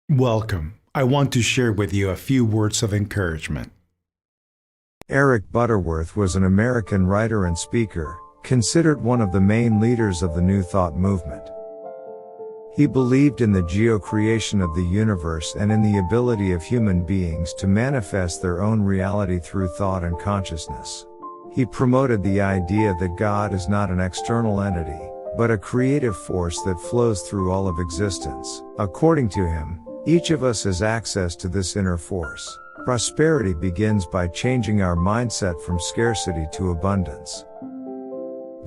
Welcome. I want to share with you a few words of encouragement. Eric Butterworth was an American writer and speaker, considered one of the main leaders of the New Thought movement. He believed in the geocreation of the universe and in the ability of human beings to manifest their own reality through thought and consciousness. He promoted the idea that God is not an external entity, but a creative force that flows through all of existence. According to him, each of us has access to this inner force. Prosperity begins by changing our mindset from scarcity to abundance.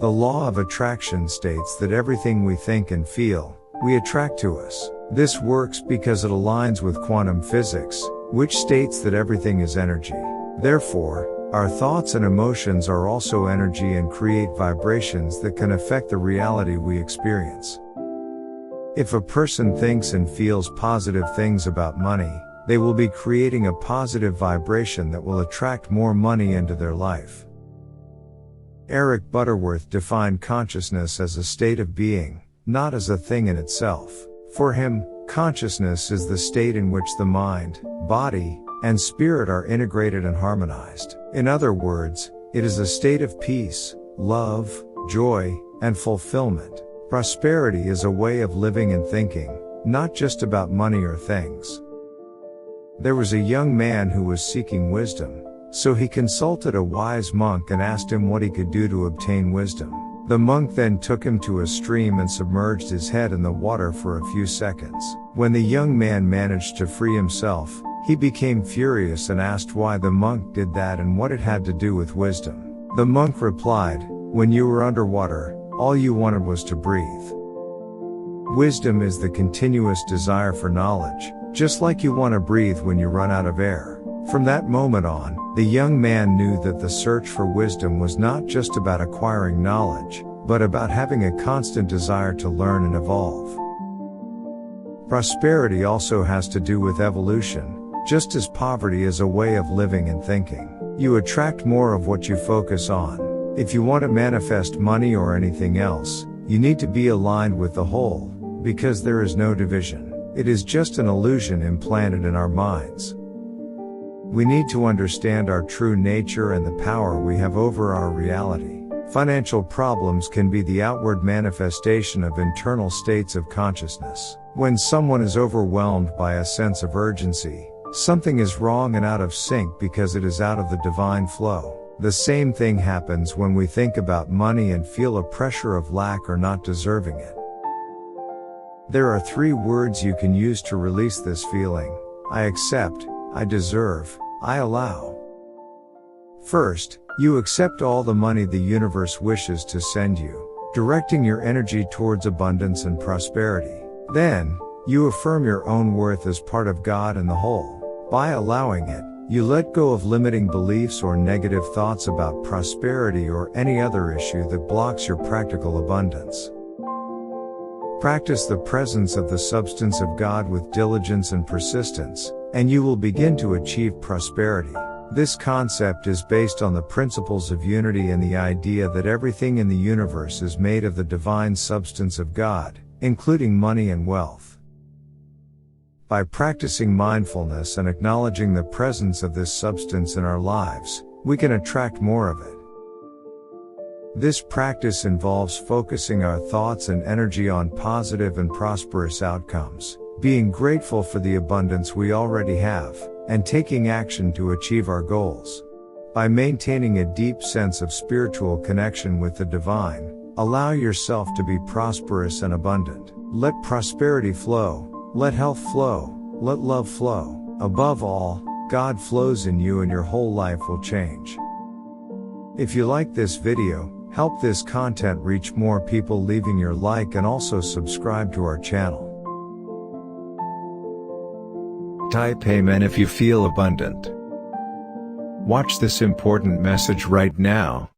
The law of attraction states that everything we think and feel, we attract to us. This works because it aligns with quantum physics, which states that everything is energy. Therefore, our thoughts and emotions are also energy and create vibrations that can affect the reality we experience. If a person thinks and feels positive things about money, they will be creating a positive vibration that will attract more money into their life. Eric Butterworth defined consciousness as a state of being, not as a thing in itself. For him, consciousness is the state in which the mind, body, and spirit are integrated and harmonized. In other words, it is a state of peace, love, joy, and fulfillment. Prosperity is a way of living and thinking, not just about money or things. There was a young man who was seeking wisdom, so he consulted a wise monk and asked him what he could do to obtain wisdom. The monk then took him to a stream and submerged his head in the water for a few seconds. When the young man managed to free himself, he became furious and asked why the monk did that and what it had to do with wisdom. The monk replied, "When you were underwater, all you wanted was to breathe. Wisdom is the continuous desire for knowledge, just like you want to breathe when you run out of air." From that moment on, the young man knew that the search for wisdom was not just about acquiring knowledge, but about having a constant desire to learn and evolve. Prosperity also has to do with evolution, just as poverty is a way of living and thinking. You attract more of what you focus on. If you want to manifest money or anything else, you need to be aligned with the whole, because there is no division. It is just an illusion implanted in our minds. We need to understand our true nature and the power we have over our reality. Financial problems can be the outward manifestation of internal states of consciousness. When someone is overwhelmed by a sense of urgency, something is wrong and out of sync because it is out of the divine flow. The same thing happens when we think about money and feel a pressure of lack or not deserving it. There are 3 words you can use to release this feeling: I accept, I deserve, I allow. First, you accept all the money the universe wishes to send you, directing your energy towards abundance and prosperity. Then, you affirm your own worth as part of God and the whole. By allowing it, you let go of limiting beliefs or negative thoughts about prosperity or any other issue that blocks your practical abundance. Practice the presence of the substance of God with diligence and persistence, and you will begin to achieve prosperity. This concept is based on the principles of unity and the idea that everything in the universe is made of the divine substance of God, including money and wealth. By practicing mindfulness and acknowledging the presence of this substance in our lives, we can attract more of it. This practice involves focusing our thoughts and energy on positive and prosperous outcomes, being grateful for the abundance we already have, and taking action to achieve our goals. By maintaining a deep sense of spiritual connection with the divine, allow yourself to be prosperous and abundant. Let prosperity flow. Let health flow, let love flow. Above all, God flows in you and your whole life will change. If you like this video, help this content reach more people leaving your like and also subscribe to our channel. Type Amen if you feel abundant. Watch this important message right now.